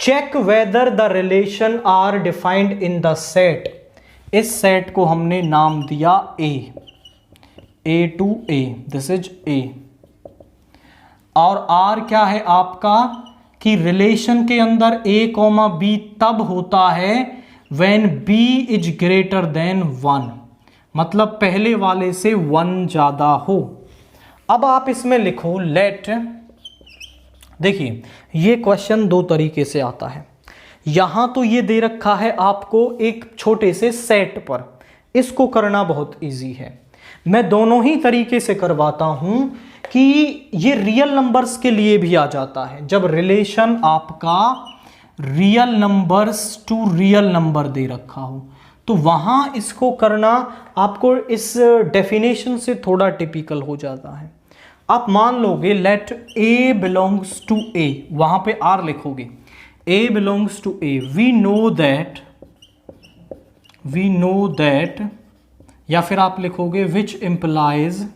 Check whether the relation R defined in the set. इस set को हमने नाम दिया A to A, this is A. और आर क्या है आपका कि रिलेशन के अंदर ए कॉमा बी तब होता है when B is greater than 1, मतलब पहले वाले से 1 ज्यादा हो। अब आप इसमें लिखो लेट, देखिए ये क्वेश्चन दो तरीके से आता है। यहां तो ये दे रखा है आपको एक छोटे से सेट पर, इसको करना बहुत इजी है। मैं दोनों ही तरीके से करवाता हूं कि ये रियल नंबर्स के लिए भी आ जाता है। जब रिलेशन आपका real numbers to real number दे रखा हो तो वहां इसको करना आपको इस डेफिनेशन से थोड़ा टिपिकल हो जाता है। आप मान लोगे let A belongs to A, वहां पे आर लिखोगे, A belongs to A, we know that, या फिर आप लिखोगे which implies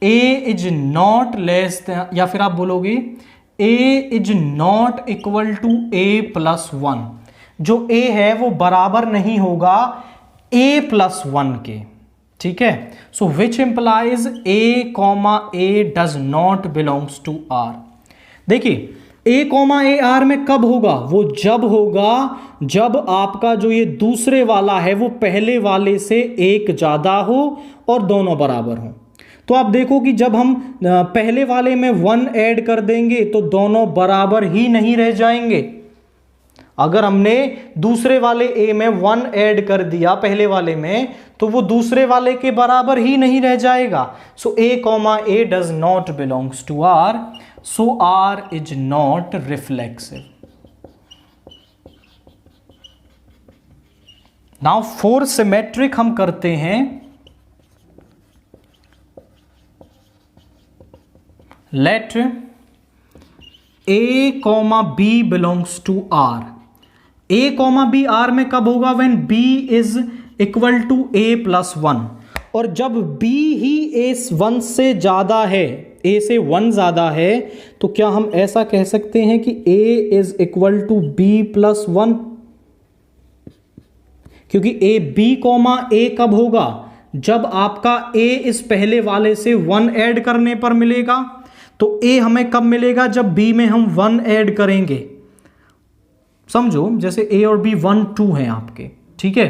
A is not less, या फिर आप बोलोगे A is not equal to A plus 1। जो ए है वो बराबर नहीं होगा ए प्लस 1 के, ठीक है। So which implies A comma A does not belongs to R. देखिए ए कॉमा ए आर में कब होगा, वो जब होगा जब आपका जो ये दूसरे वाला है वो पहले वाले से एक ज्यादा हो और दोनों बराबर हो। तो आप देखो कि जब हम पहले वाले में 1 ऐड कर देंगे तो दोनों बराबर ही नहीं रह जाएंगे। अगर हमने दूसरे वाले ए में 1 ऐड कर दिया पहले वाले में तो वो दूसरे वाले के बराबर ही नहीं रह जाएगा। So A comma A does not belongs to R, so R is not reflexive. Now for symmetric हम करते हैं let A comma B belongs to R. A comma B R में कब होगा, when B is equal to A plus 1, और जब B ही ए 1 से ज्यादा है, ए से 1 ज्यादा है, तो क्या हम ऐसा कह सकते हैं कि A is equal to B plus 1, क्योंकि ए बी कॉमा ए कब होगा, जब आपका ए इस पहले वाले से 1 ऐड करने पर मिलेगा। तो ए हमें कब मिलेगा, जब बी में हम 1 ऐड करेंगे। समझो जैसे ए और बी 1 2 हैं आपके, ठीक है,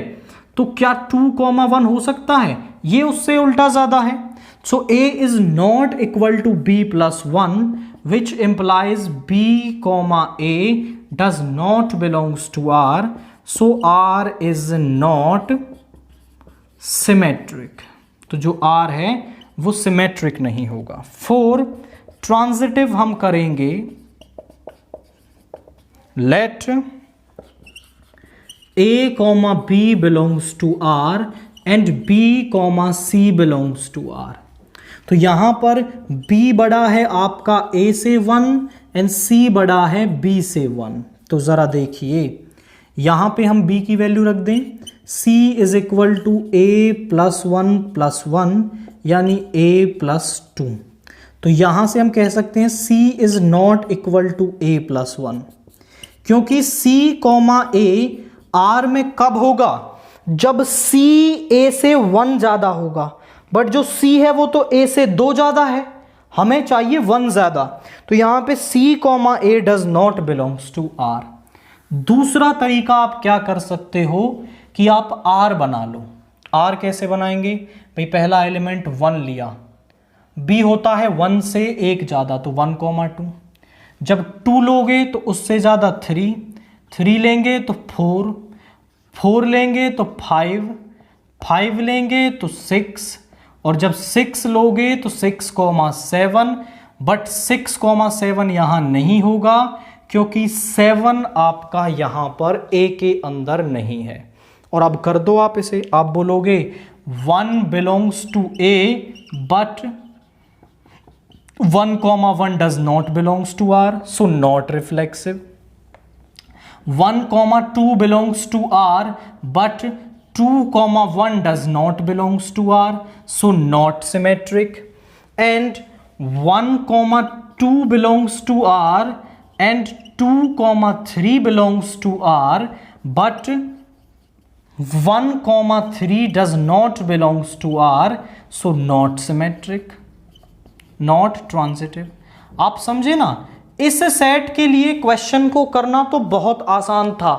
तो क्या 2,1 हो सकता है, ये उससे उल्टा ज्यादा है। So A is not equal to B plus 1, which implies B comma A does not belongs to R, so R is not symmetric. तो जो आर है वो सिमेट्रिक नहीं होगा। फॉर ट्रांजिटिव हम करेंगे let A comma B belongs to R and B comma C belongs to R. तो यहां पर b बड़ा है आपका a से 1 एंड c बड़ा है b से 1। तो जरा देखिए यहां पे हम b की वैल्यू रख दें, c is equal to a plus 1 plus 1 यानी a प्लस 2। तो यहां से हम कह सकते हैं c is not equal to a plus 1, क्योंकि c कॉमा a r में कब होगा, जब c a से 1 ज्यादा होगा, बट जो c है वो तो a से 2 ज्यादा है, हमें चाहिए 1 ज्यादा। तो यहां पे c comma a does not belongs to r। दूसरा तरीका आप क्या कर सकते हो कि आप r बना लो। r कैसे बनाएंगे भाई, पहला एलिमेंट 1 लिया, b होता है 1 से 1 ज्यादा तो 1,2, जब 2 लोगे तो उससे ज्यादा 3, 3 लेंगे तो 4, 4 लेंगे तो 5, 5 लेंगे तो 6, और जब 6 लोगे तो 6,7, बट 6,7 यहां नहीं होगा क्योंकि 7 आपका यहां पर a के अंदर नहीं है। और अब कर दो आप इसे, आप बोलोगे 1 belongs to a but 1,1 does not belongs to R, so not reflexive. 1,2 belongs to R, but 2,1 does not belongs to R, so not symmetric. And 1,2 belongs to R and 2, 3 belongs to R, but 1, 3 does not belongs to R, so not symmetric, not transitive. आप समझे ना, इस set के लिए question को करना तो बहुत आसान था।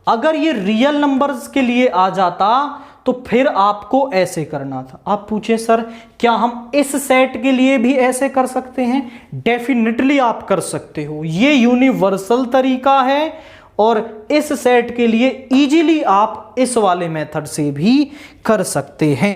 अगर ये रियल नंबर्स के लिए आ जाता तो फिर आपको ऐसे करना था। आप पूछे सर क्या हम इस सेट के लिए भी ऐसे कर सकते हैं? डेफिनेटली आप कर सकते हो, ये यूनिवर्सल तरीका है और इस सेट के लिए इजीली आप इस वाले मेथड से भी कर सकते हैं।